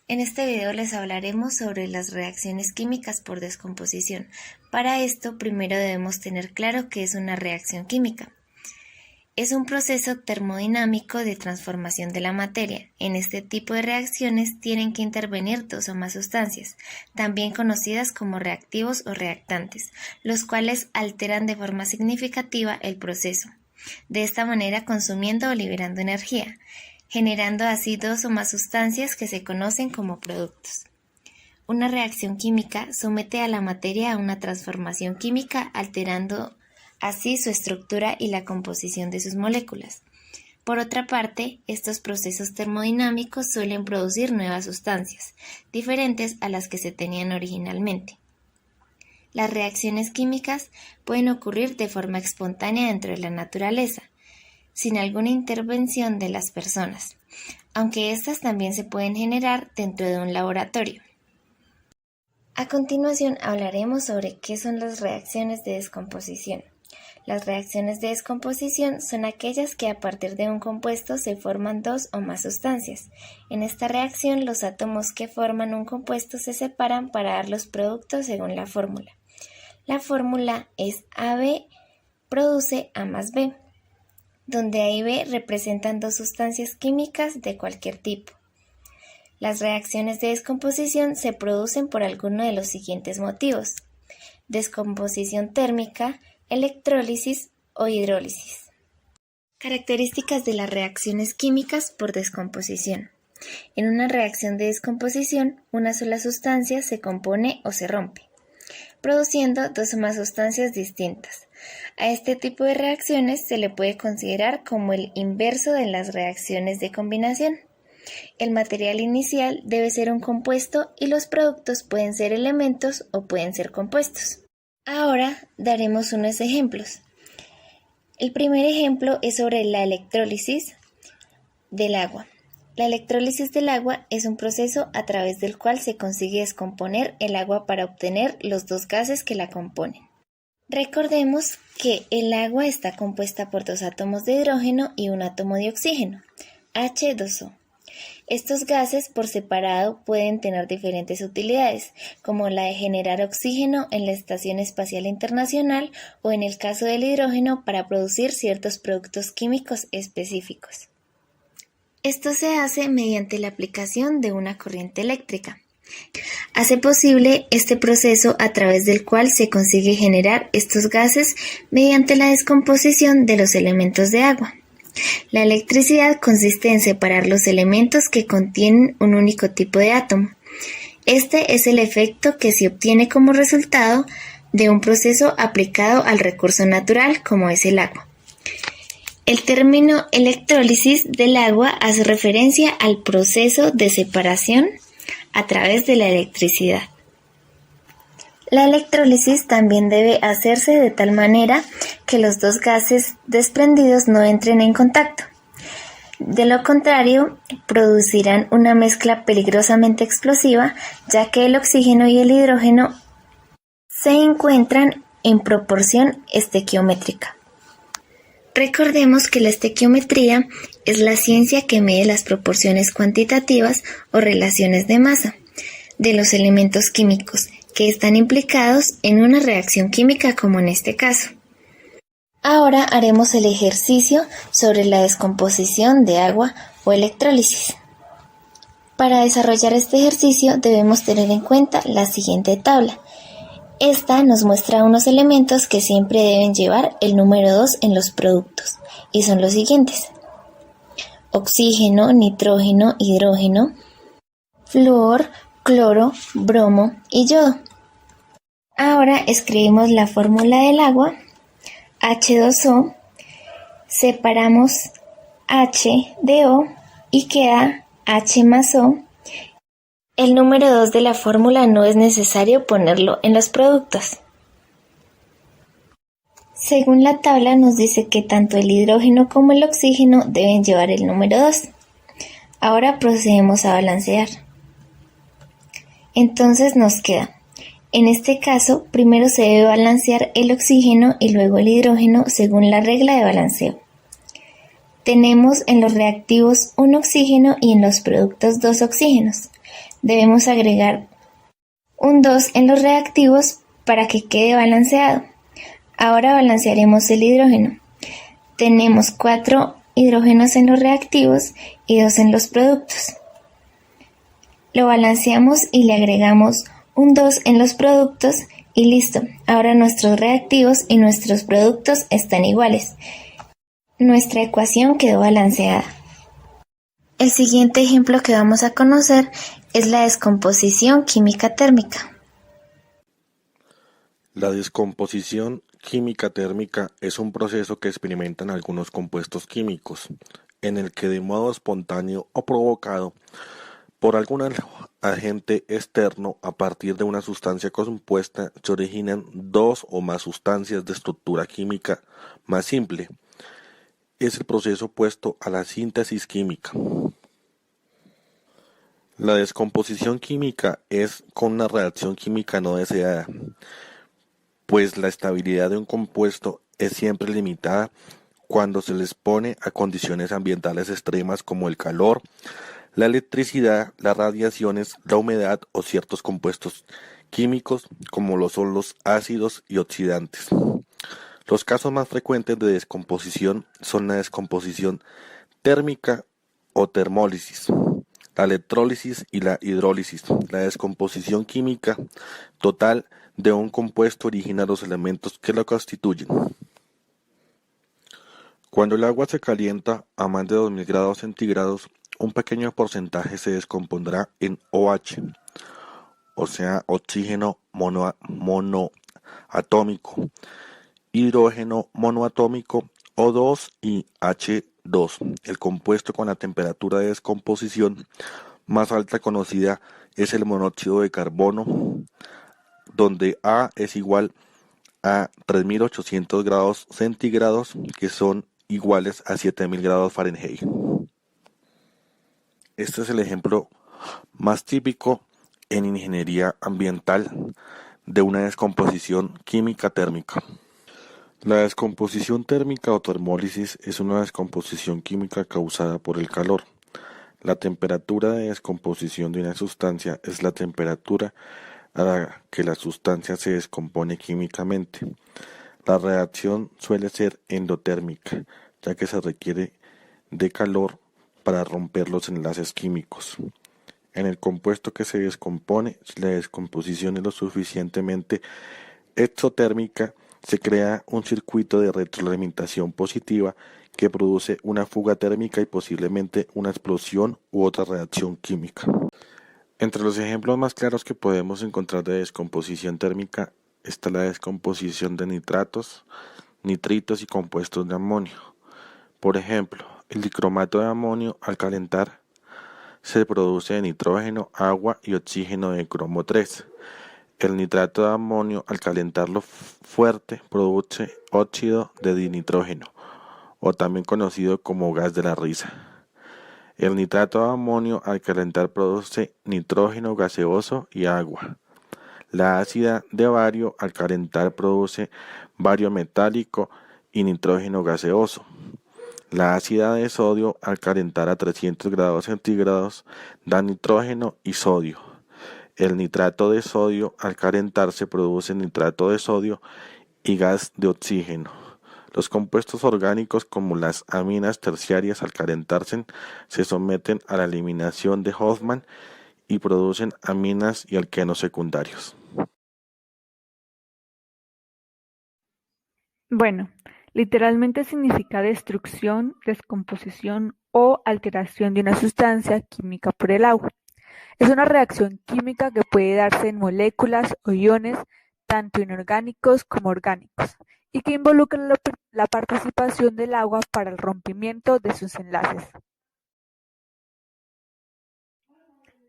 En este video les hablaremos sobre las reacciones químicas por descomposición. Para esto, primero debemos tener claro qué es una reacción química. Es un proceso termodinámico de transformación de la materia. En este tipo de reacciones tienen que intervenir dos o más sustancias, también conocidas como reactivos o reactantes, los cuales alteran de forma significativa el proceso, de esta manera consumiendo o liberando energía, generando así dos o más sustancias que se conocen como productos. Una reacción química somete a la materia a una transformación química, alterando así su estructura y la composición de sus moléculas. Por otra parte, estos procesos termodinámicos suelen producir nuevas sustancias, diferentes a las que se tenían originalmente. Las reacciones químicas pueden ocurrir de forma espontánea dentro de la naturaleza, sin alguna intervención de las personas, aunque éstas también se pueden generar dentro de un laboratorio. A continuación hablaremos sobre qué son las reacciones de descomposición. Las reacciones de descomposición son aquellas que a partir de un compuesto se forman dos o más sustancias. En esta reacción los átomos que forman un compuesto se separan para dar los productos según la fórmula. La fórmula es AB produce A más B, donde A y B representan dos sustancias químicas de cualquier tipo. Las reacciones de descomposición se producen por alguno de los siguientes motivos: descomposición térmica, electrólisis o hidrólisis. Características de las reacciones químicas por descomposición. En una reacción de descomposición, una sola sustancia se compone o se rompe, produciendo dos o más sustancias distintas. A este tipo de reacciones se le puede considerar como el inverso de las reacciones de combinación. El material inicial debe ser un compuesto y los productos pueden ser elementos o pueden ser compuestos. Ahora daremos unos ejemplos. El primer ejemplo es sobre la electrólisis del agua. La electrólisis del agua es un proceso a través del cual se consigue descomponer el agua para obtener los dos gases que la componen. Recordemos que el agua está compuesta por dos átomos de hidrógeno y un átomo de oxígeno, H2O. Estos gases por separado pueden tener diferentes utilidades, como la de generar oxígeno en la Estación Espacial Internacional o en el caso del hidrógeno para producir ciertos productos químicos específicos. Esto se hace mediante la aplicación de una corriente eléctrica. Hace posible este proceso a través del cual se consigue generar estos gases mediante la descomposición de los elementos de agua. La electricidad consiste en separar los elementos que contienen un único tipo de átomo. Este es el efecto que se obtiene como resultado de un proceso aplicado al recurso natural como es el agua. El término electrólisis del agua hace referencia al proceso de separación a través de la electricidad. La electrólisis también debe hacerse de tal manera que los dos gases desprendidos no entren en contacto. De lo contrario, producirán una mezcla peligrosamente explosiva, ya que el oxígeno y el hidrógeno se encuentran en proporción estequiométrica. Recordemos que la estequiometría es la ciencia que mide las proporciones cuantitativas o relaciones de masa de los elementos químicos que están implicados en una reacción química como en este caso. Ahora haremos el ejercicio sobre la descomposición de agua o electrólisis. Para desarrollar este ejercicio debemos tener en cuenta la siguiente tabla. Esta nos muestra unos elementos que siempre deben llevar el número 2 en los productos, y son los siguientes: oxígeno, nitrógeno, hidrógeno, flúor, cloro, bromo y yodo. Ahora escribimos la fórmula del agua, H2O, separamos H de O y queda H más O. El número 2 de la fórmula no es necesario ponerlo en los productos. Según la tabla nos dice que tanto el hidrógeno como el oxígeno deben llevar el número 2. Ahora procedemos a balancear. Entonces nos queda: en este caso, primero se debe balancear el oxígeno y luego el hidrógeno según la regla de balanceo. Tenemos en los reactivos un oxígeno y en los productos dos oxígenos. Debemos agregar un 2 en los reactivos para que quede balanceado. Ahora balancearemos el hidrógeno. Tenemos 4 hidrógenos en los reactivos y 2 en los productos. Lo balanceamos y le agregamos un 2 en los productos y listo. Ahora nuestros reactivos y nuestros productos están iguales. Nuestra ecuación quedó balanceada. El siguiente ejemplo que vamos a conocer es la descomposición química térmica. La descomposición química térmica es un proceso que experimentan algunos compuestos químicos, en el que de modo espontáneo o provocado por algún agente externo a partir de una sustancia compuesta se originan dos o más sustancias de estructura química más simple. Es el proceso opuesto a la síntesis química. La descomposición química es con una reacción química no deseada, pues la estabilidad de un compuesto es siempre limitada cuando se les pone a condiciones ambientales extremas como el calor, la electricidad, las radiaciones, la humedad o ciertos compuestos químicos como lo son los ácidos y oxidantes. Los casos más frecuentes de descomposición son la descomposición térmica o termólisis, la electrólisis y la hidrólisis. La descomposición química total de un compuesto origina los elementos que lo constituyen. Cuando el agua se calienta a más de 2000 grados centígrados, un pequeño porcentaje se descompondrá en OH, o sea, oxígeno monoatómico, hidrógeno monoatómico, O2 y H2. El compuesto con la temperatura de descomposición más alta conocida es el monóxido de carbono, donde A es igual a 3800 grados centígrados, que son iguales a 7000 grados Fahrenheit. Este es el ejemplo más típico en ingeniería ambiental de una descomposición química térmica. La descomposición térmica o termólisis es una descomposición química causada por el calor. La temperatura de descomposición de una sustancia es la temperatura a la que la sustancia se descompone químicamente. La reacción suele ser endotérmica, ya que se requiere de calor para romper los enlaces químicos. En el compuesto que se descompone, si la descomposición es lo suficientemente exotérmica, se crea un circuito de retroalimentación positiva que produce una fuga térmica y posiblemente una explosión u otra reacción química. Entre los ejemplos más claros que podemos encontrar de descomposición térmica está la descomposición de nitratos, nitritos y compuestos de amonio. Por ejemplo, el dicromato de amonio al calentar se produce de nitrógeno, agua y oxígeno de cromo 3. El nitrato de amonio al calentarlo fuerte produce óxido de dinitrógeno, o también conocido como gas de la risa. El nitrato de amonio al calentar produce nitrógeno gaseoso y agua. La ácida de bario al calentar produce bario metálico y nitrógeno gaseoso. La ácida de sodio al calentar a 300 grados centígrados da nitrógeno y sodio. El nitrato de sodio al calentarse produce nitrato de sodio y gas de oxígeno. Los compuestos orgánicos como las aminas terciarias al calentarse se someten a la eliminación de Hofmann y producen aminas y alquenos secundarios. Bueno, literalmente significa destrucción, descomposición o alteración de una sustancia química por el agua. Es una reacción química que puede darse en moléculas o iones, tanto inorgánicos como orgánicos, y que involucra la participación del agua para el rompimiento de sus enlaces.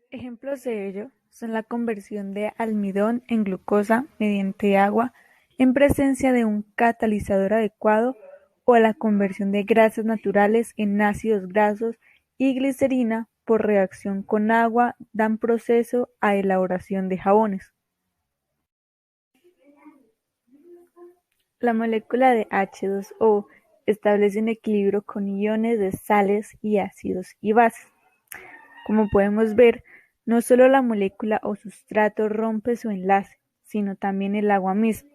Ejemplos de ello son la conversión de almidón en glucosa mediante agua en presencia de un catalizador adecuado, o la conversión de grasas naturales en ácidos grasos y glicerina por reacción con agua dan proceso a elaboración de jabones. La molécula de H2O establece un equilibrio con iones de sales y ácidos y bases. Como podemos ver, No solo la molécula o sustrato rompe su enlace, sino también el agua misma,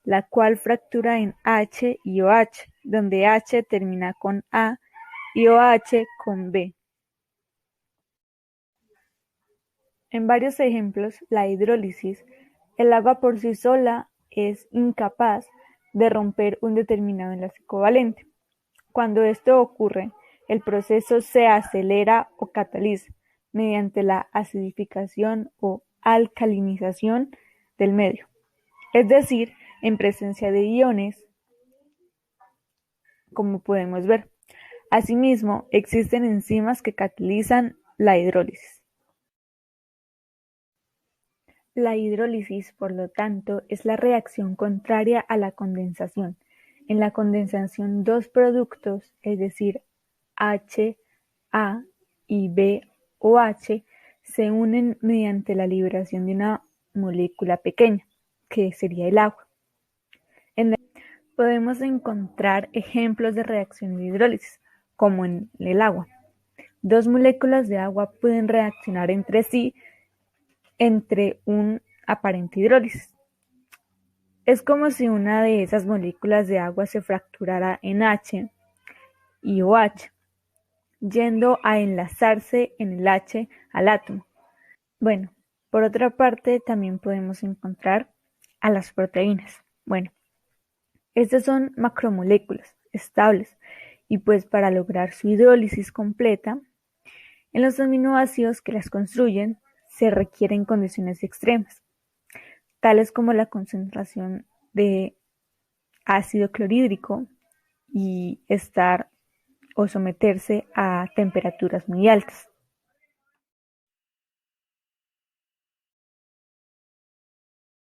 la cual fractura en H y OH, donde H termina con A y OH con B. En varios ejemplos, la hidrólisis, el agua por sí sola es incapaz de romper un determinado enlace covalente. Cuando esto ocurre, el proceso se acelera o cataliza mediante la acidificación o alcalinización del medio, es decir, en presencia de iones, como podemos ver. Asimismo, existen enzimas que catalizan la hidrólisis. La hidrólisis, por lo tanto, es la reacción contraria a la condensación. En la condensación, dos productos, es decir, H, A y B o H, se unen mediante la liberación de una molécula pequeña, que sería el agua. Podemos encontrar ejemplos de reacciones de hidrólisis, como en el agua. Dos moléculas de agua pueden reaccionar entre sí entre un aparente hidrólisis. Es como si una de esas moléculas de agua se fracturara en H y OH, yendo a enlazarse en el H al átomo. Bueno, por otra parte también podemos encontrar a las proteínas. Bueno, estas son macromoléculas estables y pues para lograr su hidrólisis completa, en los aminoácidos que las construyen se requieren condiciones extremas, tales como la concentración de ácido clorhídrico y estar o someterse a temperaturas muy altas.